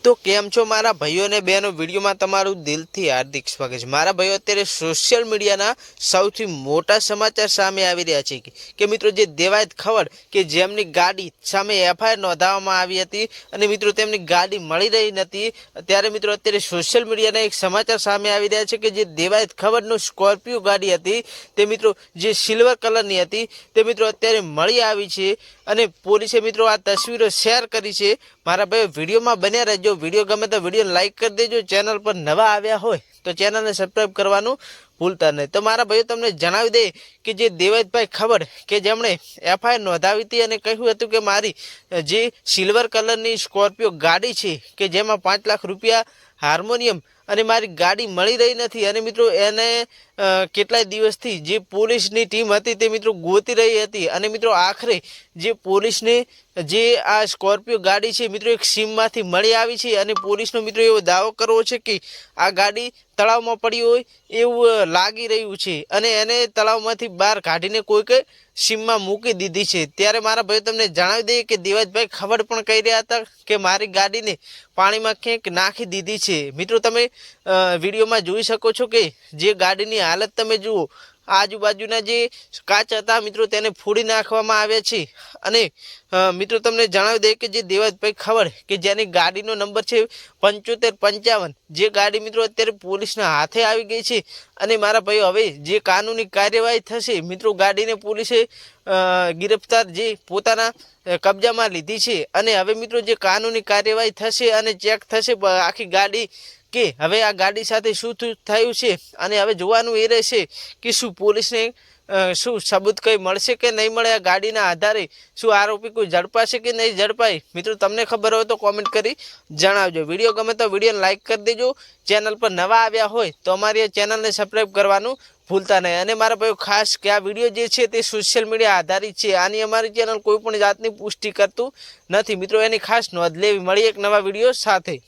तो केम छो मारा भाईओ ने बहनों वीडियो में तमारू दिल थी हार्दिक स्वागत है। मारा भाईओ अत्यारे सोशल मीडिया सौथी मोटा समाचार सामे आवी रह्या छे के मित्रों जे देवायत खबर के जेमनी गाड़ी सामे एफआईआर नोंधाववामां आवी हती अने मित्रों तेमनी गाड़ी मळी रही नथी त्यारे मित्रों अत्यारे सोशल मीडिया एक समाचार सामे आवी रह्या छे के जे देवायत खबरनो स्कॉर्पियो गाड़ी हती ते मित्रों जे सिल्वर कलरनी हती ते मित्रों अत्यारे मळी आवी छे अने पोलीसे मित्रों आ तस्वीरों शेर करी छे। मारा भाई वीडियो में बने रहो। वीडियो गमे तो वीडियो लाइक कर देजो। चैनल पर नवा आव्या होय तो चैनल ने सब्सक्राइब करवानुं भूलता नहीं। तो मारा भाई तमने जणावी दे कि जे देवायत भाई खबर के जेमणे एफआईआर नोंधावी हती अने कह्युं हतुं के मारी जे सिल्वर कलरनी स्कॉर्पियो गाड़ी छे के जेमां 5 लाख रुपया हार्मोनियम अने मारी गाड़ी मळी रही नथी अने मित्रों एने કેટલાય દિવસથી જે પોલીસની ટીમ હતી તે મિત્રો ગોતી રહી હતી અને મિત્રો આખરે જે પોલીસને જે આ સ્કોર્પિયો ગાડી છે મિત્રો એક સીમમાંથી મળી આવી છે અને પોલીસનો મિત્રો એવો દાવો કરવો છે કે આ ગાડી તળાવમાં પડી હોય એવું લાગી રહ્યું છે અને એને તળાવમાંથી બહાર કાઢીને કોઈકે સીમમાં મૂકી દીધી છે। ત્યારે મારા ભાઈ તમને જણાવી દઈએ કે દેવાજભાઈ ખબર પણ કહી રહ્યા હતા કે મારી ગાડીને પાણીમાં ક્યાંક નાખી દીધી છે। મિત્રો તમે વિડીયોમાં જોઈ શકો છો કે જે ગાડીની हालत तमे जुओ आजूबाजूना जे काच हता मित्रों तेने फोड़ी नाखवामां आव्या छे अने मित्रों तमने जणावी दे के जे देवाजभाई खबर के जेनी गाडीनो नंबर छे 7555 जे गाड़ी मित्रों अत्यारे पोलीसना हाथे आवी गई छे अने मारा भाई हवे जे कानूनी कार्यवाही थशे मित्रों गाडीने पोलीसे गिरफ्तार जे पोताना कब्जामां लीधी छे अने हवे मित्रों जे कानूनी कार्यवाही थशे अने चेक थशे आखी गाड़ी के हवे आ गाड़ी साथे शुं थयुं छे अने हवे जोवानुं ए रहेशे कि शुं पोलीसने शुं सबूत कई मळशे के नहीं मळे। आ गाड़ीना आधारे शुं आरोपी कोई झड़पाशे के नहीं झड़पाय। मित्रों तमने खबर हो तो कॉमेंट करी जणावजो। वीडियो गमे तो वीडियो लाइक कर देजो। चैनल पर नवा आव्या होय तो अमारी चैनल ने सब्सक्राइब करवानुं भूलता नहीं। अने मारा भाईओ खास के आ विडियो जे छे ते सोशल मीडिया आधारित छे। आनी अमारी चैनल कोईपण जातनी पुष्टि करतुं नथी। मित्रों एनी खास नोंध लेवी। मळीए एक नवा विडियो साथे।